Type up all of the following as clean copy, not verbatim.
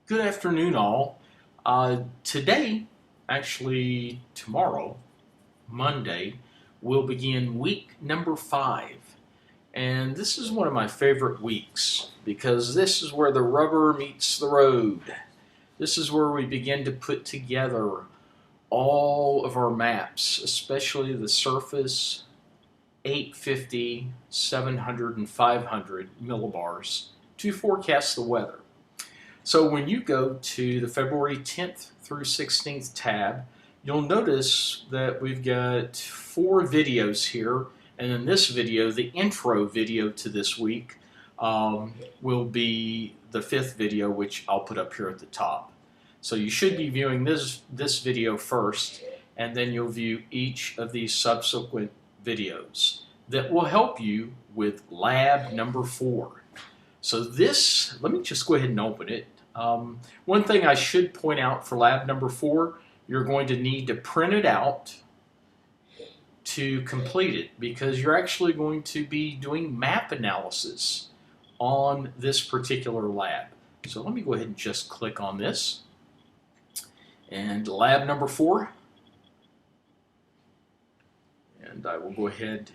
Good afternoon, all. Today, actually tomorrow, Monday, we'll begin week number 5. And this is one of my favorite weeks because this is where the rubber meets the road. This is where we begin to put together all of our maps, especially the surface, 850, 700, and 500 millibars to forecast the weather. So when you go to the February 10th through 16th tab, you'll notice that we've got 4 videos here. And in this video, the intro video to this week will be the 5th video, which I'll put up here at the top. So you should be viewing this video first, and then you'll view each of these subsequent videos that will help you with lab number 4. So this, let me just go ahead and open it. One thing I should point out for lab number 4, you're going to need to print it out to complete it because you're actually going to be doing map analysis on this particular lab. So let me go ahead and just click on this. And lab number 4. And I will go ahead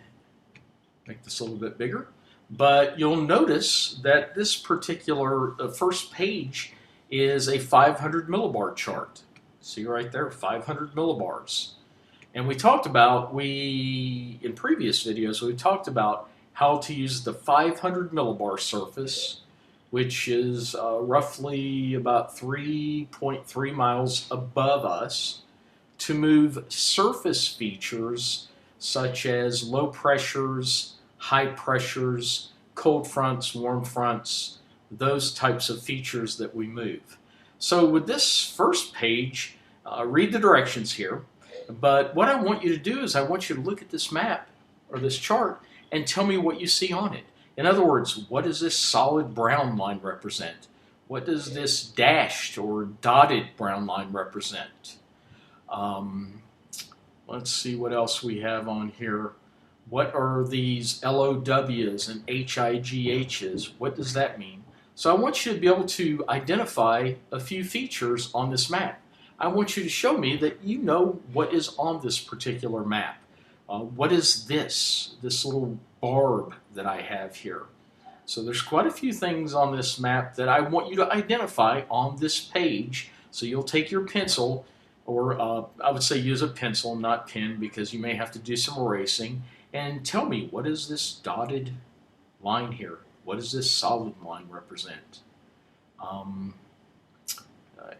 and make this a little bit bigger. But you'll notice that this particular first page is a 500 millibar chart. See right there, 500 millibars. And we talked about, in previous videos, we talked about how to use the 500 millibar surface, which is roughly about 3.3 miles above us, to move surface features such as low pressures, high pressures, cold fronts, warm fronts, those types of features that we move. So with this first page, read the directions here, but what I want you to do is I want you to look at this map or this chart and tell me what you see on it. In other words, what does this solid brown line represent? What does this dashed or dotted brown line represent? Let's see what else we have on here. What are these LOWs and HIGHs? What does that mean? So I want you to be able to identify a few features on this map. I want you to show me that you know what is on this particular map. What is this little barb that I have here? So there's quite a few things on this map that I want you to identify on this page. So you'll take your pencil, or I would say use a pencil, not pen, because you may have to do some erasing, and tell me, what is this dotted line here? What does this solid line represent?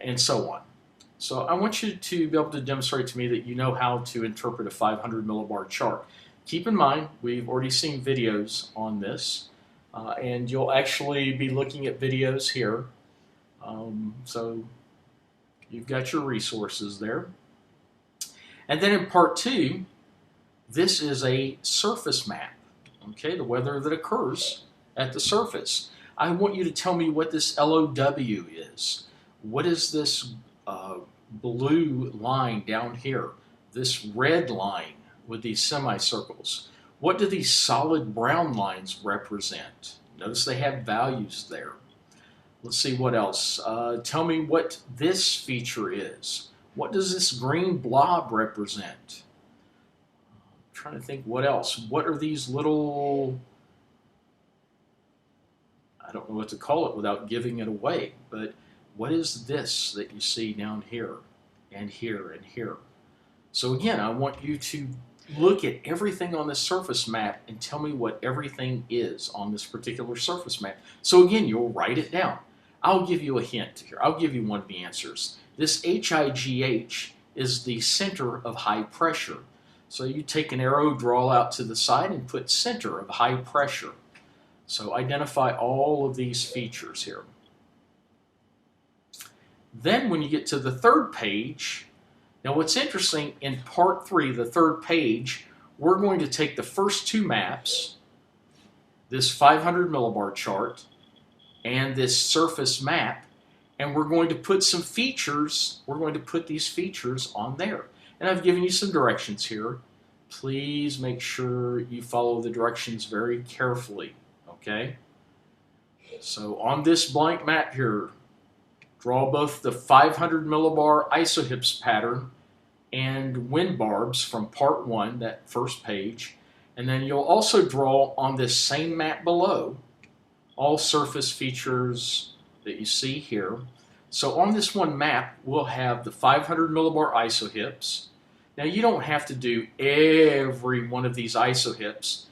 And so on. So I want you to be able to demonstrate to me that you know how to interpret a 500 millibar chart. Keep in mind, we've already seen videos on this, and you'll actually be looking at videos here. So you've got your resources there. And then in part 2, this is a surface map, okay, the weather that occurs at the surface. I want you to tell me what this LOW is. What is this blue line down here? This red line with these semicircles. What do these solid brown lines represent? Notice they have values there. Let's see what else. Tell me what this feature is. What does this green blob represent? I'm trying to think what else. What are these little, I don't know what to call it without giving it away, but what is this that you see down here and here and here? So again, I want you to look at everything on this surface map and tell me what everything is on this particular surface map. So again, you'll write it down. I'll give you a hint here. I'll give you one of the answers. This HIGH is the center of high pressure. So you take an arrow, draw out to the side, and put center of high pressure. So identify all of these features here. Then when you get to the third page, now what's interesting, in part 3, the third page, we're going to take the first 2 maps, this 500 millibar chart and this surface map, and we're going to put some features, we're going to put these features on there. And I've given you some directions here. Please make sure you follow the directions very carefully, okay? So on this blank map here, Draw both the 500 millibar isohyps pattern and wind barbs from part 1, that first page. And then you'll also draw on this same map below all surface features that you see here. So on this one map, we'll have the 500 millibar isohyps. Now you don't have to do every one of these isohyps.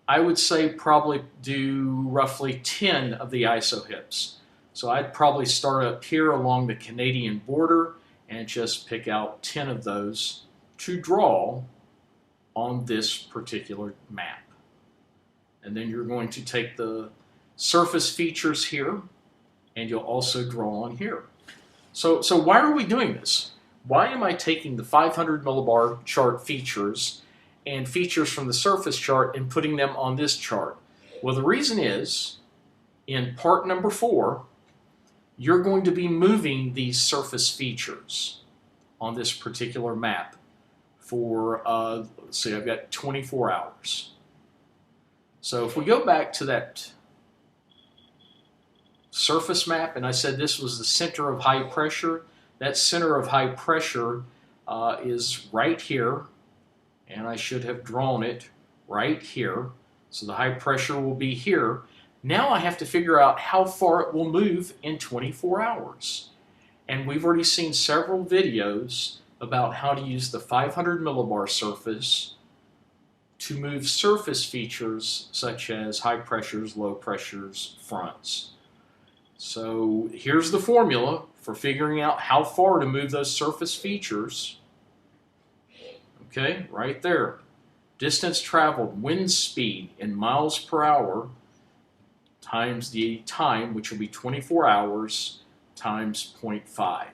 I would say probably do roughly 10 of the isohyps. So I'd probably start up here along the Canadian border and just pick out 10 of those to draw on this particular map. And then you're going to take the surface features here, and you'll also draw on here. So why are we doing this? Why am I taking the 500 millibar chart features and features from the surface chart and putting them on this chart? Well, the reason is, in part number 4, you're going to be moving these surface features on this particular map for, let's see, I've got 24 hours. So if we go back to that surface map, and I said this was the center of high pressure, that center of high pressure is right here, and I should have drawn it right here. So the high pressure will be here. Now I have to figure out how far it will move in 24 hours. And we've already seen several videos about how to use the 500 millibar surface to move surface features such as high pressures, low pressures, fronts. So here's the formula for figuring out how far to move those surface features. Okay, right there. Distance traveled, wind speed in miles per hour, times the time, which will be 24 hours, times 0.5.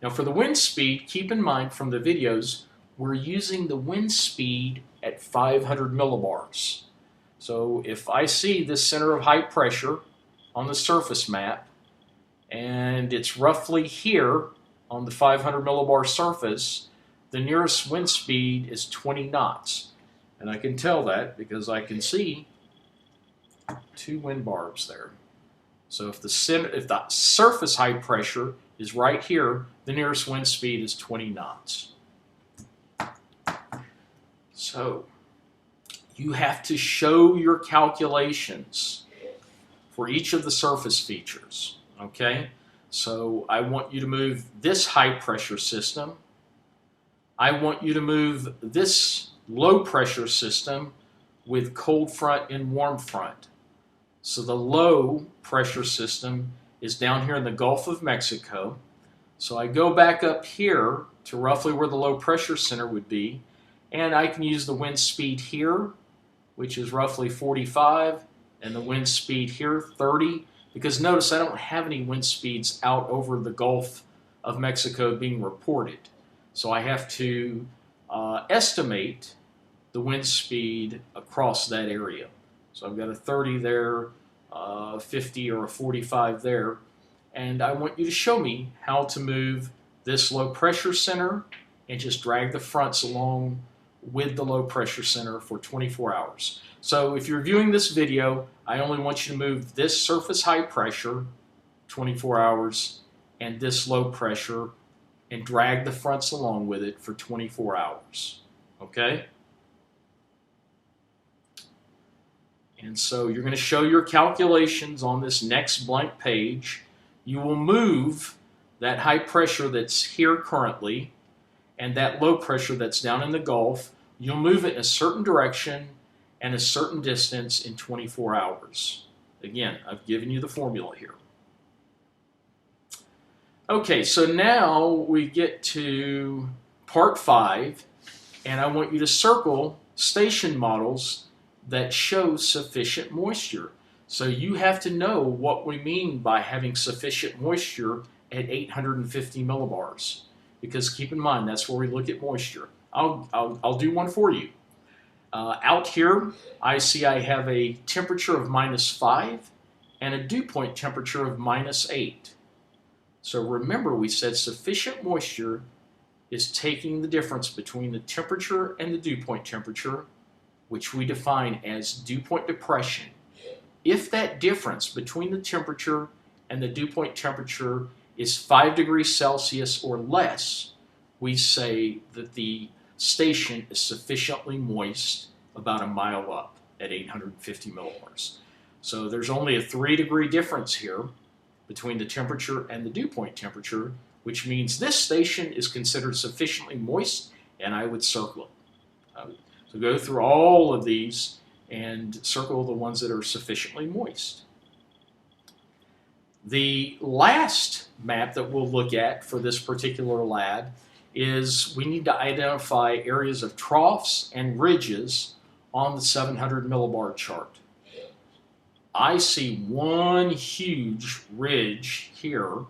Now for the wind speed, keep in mind from the videos, we're using the wind speed at 500 millibars. So if I see this center of high pressure on the surface map, and it's roughly here on the 500 millibar surface, the nearest wind speed is 20 knots. And I can tell that because I can see 2 wind barbs there. So if the surface high pressure is right here, the nearest wind speed is 20 knots. So you have to show your calculations for each of the surface features. Okay, so I want you to move this high pressure system. I want you to move this low pressure system with cold front and warm front. So the low pressure system is down here in the Gulf of Mexico. So I go back up here to roughly where the low pressure center would be, and I can use the wind speed here, which is roughly 45, and the wind speed here, 30, because notice I don't have any wind speeds out over the Gulf of Mexico being reported. So I have to estimate the wind speed across that area. So I've got a 30 there, 50 or a 45 there, and I want you to show me how to move this low pressure center and just drag the fronts along with the low pressure center for 24 hours. So if you're viewing this video, I only want you to move this surface high pressure 24 hours and this low pressure and drag the fronts along with it for 24 hours. Okay? And so you're going to show your calculations on this next blank page. You will move that high pressure that's here currently and that low pressure that's down in the Gulf. You'll move it in a certain direction and a certain distance in 24 hours. Again, I've given you the formula here. Okay, so now we get to part 5, and I want you to circle station models that show sufficient moisture. So you have to know what we mean by having sufficient moisture at 850 millibars, because keep in mind that's where we look at moisture. I'll do one for you. Out here, I see I have a temperature of -5 and a dew point temperature of -8. So remember, we said sufficient moisture is taking the difference between the temperature and the dew point temperature, which we define as dew point depression. If that difference between the temperature and the dew point temperature is 5 degrees Celsius or less, we say that the station is sufficiently moist about a mile up at 850 millibars. So there's only a 3-degree difference here between the temperature and the dew point temperature, which means this station is considered sufficiently moist, and I would circle it. So go through all of these and circle the ones that are sufficiently moist. The last map that we'll look at for this particular lab is we need to identify areas of troughs and ridges on the 700 millibar chart. I see one huge ridge here,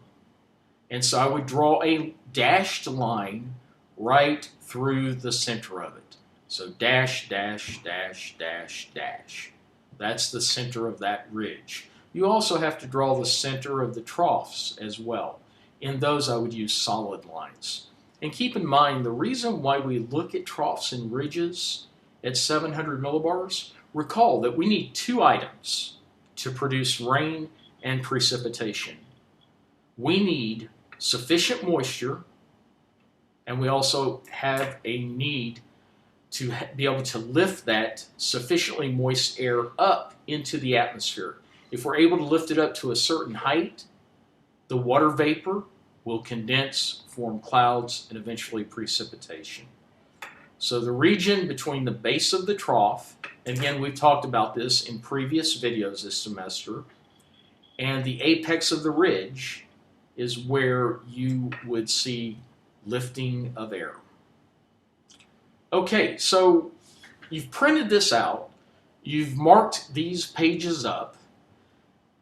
and so I would draw a dashed line right through the center of it. So dash, dash, dash, dash, dash. That's the center of that ridge. You also have to draw the center of the troughs as well. In those, I would use solid lines. And keep in mind, the reason why we look at troughs and ridges at 700 millibars, recall that we need 2 items to produce rain and precipitation. We need sufficient moisture, and we also have a need to be able to lift that sufficiently moist air up into the atmosphere. If we're able to lift it up to a certain height, the water vapor will condense, form clouds, and eventually precipitation. So the region between the base of the trough, and again, we've talked about this in previous videos this semester, and the apex of the ridge is where you would see lifting of air. Okay, so you've printed this out, you've marked these pages up.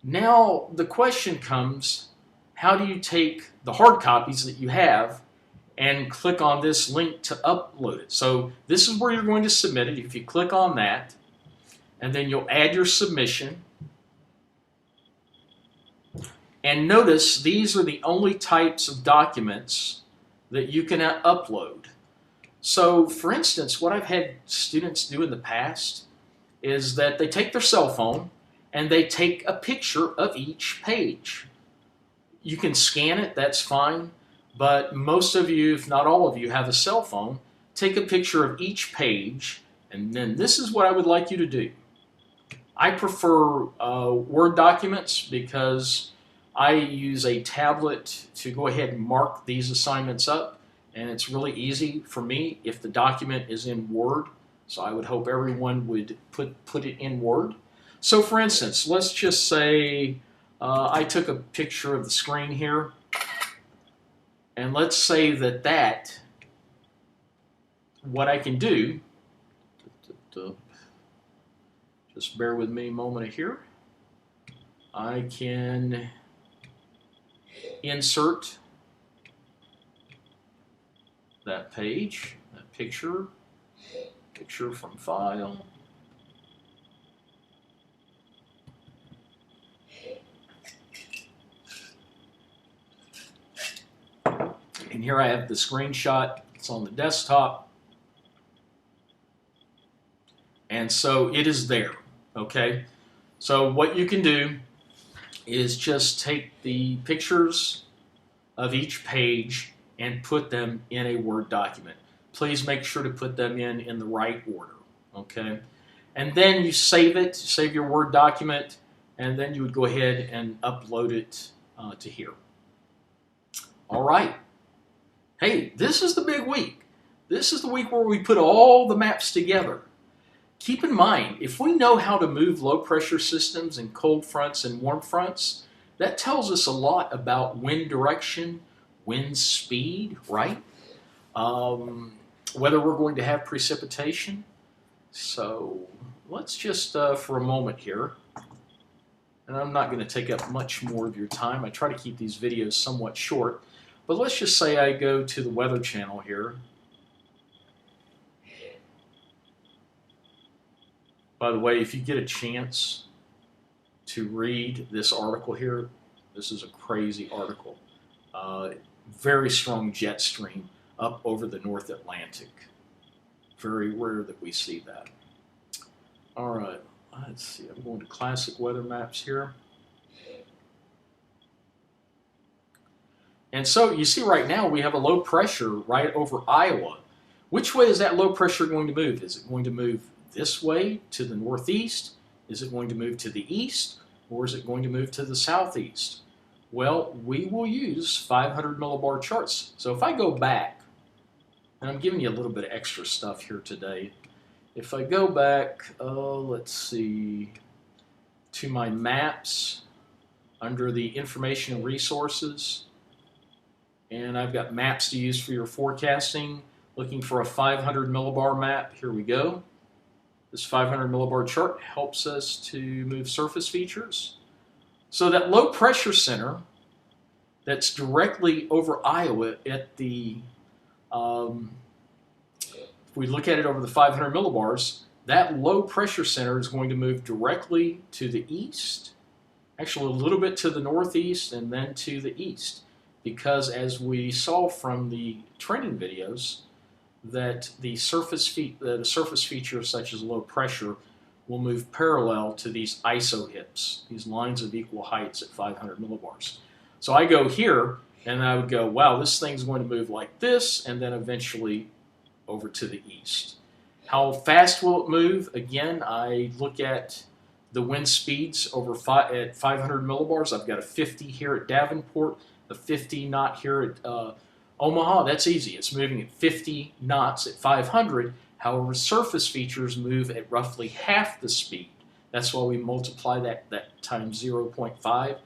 Now the question comes, how do you take the hard copies that you have and click on this link to upload it? So this is where you're going to submit it. If you click on that, and then you'll add your submission. And notice these are the only types of documents that you can upload. So for instance, what I've had students do in the past is that they take their cell phone and they take a picture of each page. You can scan it, that's fine, but most of you, if not all of you, have a cell phone. Take a picture of each page, and then this is what I would like you to do. I prefer Word documents because I use a tablet to go ahead and mark these assignments up, and it's really easy for me if the document is in Word. So I would hope everyone would put it in Word. So for instance, let's just say I took a picture of the screen here, and let's say that what I can do, just bear with me a moment here, I can insert that page, that picture from file, and here I have the screenshot. It's on the desktop, and so it is there. Okay, so what you can do is just take the pictures of each page and put them in a Word document. Please make sure to put them in the right order, okay? And then you save it, save your Word document, and then you would go ahead and upload it to here. All right. Hey, this is the big week. This is the week where we put all the maps together. Keep in mind, if we know how to move low pressure systems in cold fronts and warm fronts, that tells us a lot about wind direction, wind speed, right? Whether we're going to have precipitation. So let's just, for a moment here, and I'm not going to take up much more of your time. I try to keep these videos somewhat short, but let's just say I go to the Weather Channel here. By the way, if you get a chance to read this article here, this is a crazy article. Very strong jet stream up over the North Atlantic. Very rare that we see that. All right, let's see. I'm going to classic weather maps here. And so you see right now we have a low pressure right over Iowa. Which way is that low pressure going to move? Is it going to move this way to the northeast? Is it going to move to the east? Or is it going to move to the southeast? Well, we will use 500 millibar charts. So if I go back, and I'm giving you a little bit of extra stuff here today. If I go back, let's see, to my maps under the information and resources, and I've got maps to use for your forecasting, looking for a 500 millibar map. Here we go. This 500 millibar chart helps us to move surface features. So that low pressure center that's directly over Iowa at the, if we look at it over the 500 millibars, that low pressure center is going to move directly to the east, actually a little bit to the northeast and then to the east. Because as we saw from the training videos, that the surface features such as low pressure will move parallel to these isohips, these lines of equal heights at 500 millibars. So I go here and I would go, wow, this thing's going to move like this and then eventually over to the east. How fast will it move? Again, I look at the wind speeds at 500 millibars. I've got a 50 here at Davenport, a 50 knot here at Omaha. That's easy. It's moving at 50 knots at 500. However, surface features move at roughly half the speed. That's why we multiply that times 0.5.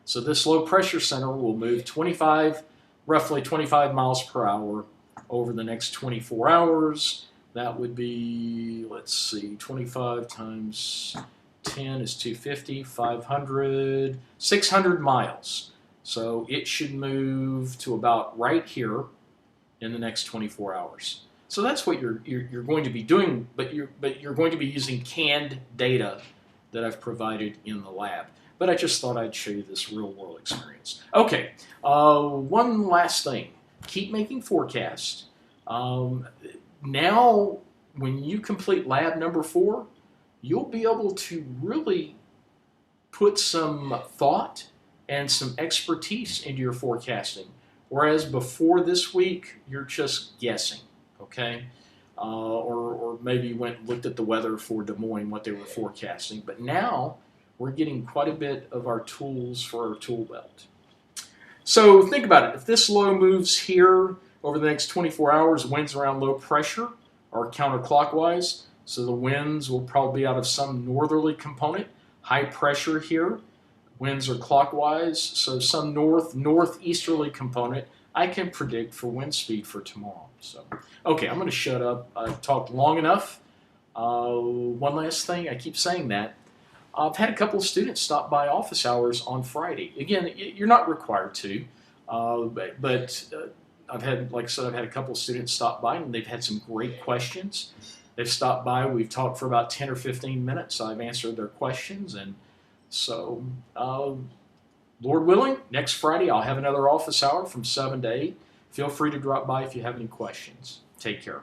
So this low pressure center will move roughly 25 miles per hour over the next 24 hours. That would be, let's see, 25 times 10 is 250, 500, 600 miles. So it should move to about right here in the next 24 hours. So that's what you're going to be doing, but you're going to be using canned data that I've provided in the lab. But I just thought I'd show you this real world experience. Okay, one last thing. Keep making forecasts. Now, when you complete lab number 4, you'll be able to really put some thought and some expertise into your forecasting. Whereas before this week, you're just guessing, okay? Or maybe you went and looked at the weather for Des Moines, what they were forecasting. But now, we're getting quite a bit of our tools for our tool belt. So think about it. If this low moves here over the next 24 hours, winds around low pressure are counterclockwise. So the winds will probably be out of some northerly component. High pressure here. Winds are clockwise, so some northeasterly component I can predict for wind speed for tomorrow. So, okay, I'm going to shut up. I've talked long enough. One last thing, I keep saying that. I've had a couple of students stop by office hours on Friday. Again, you're not required to, but I've had, like I said, I've had a couple of students stop by and they've had some great questions. They've stopped by. We've talked for about 10 or 15 minutes. I've answered their questions, and so, Lord willing, next Friday I'll have another office hour from 7 to 8. Feel free to drop by if you have any questions. Take care.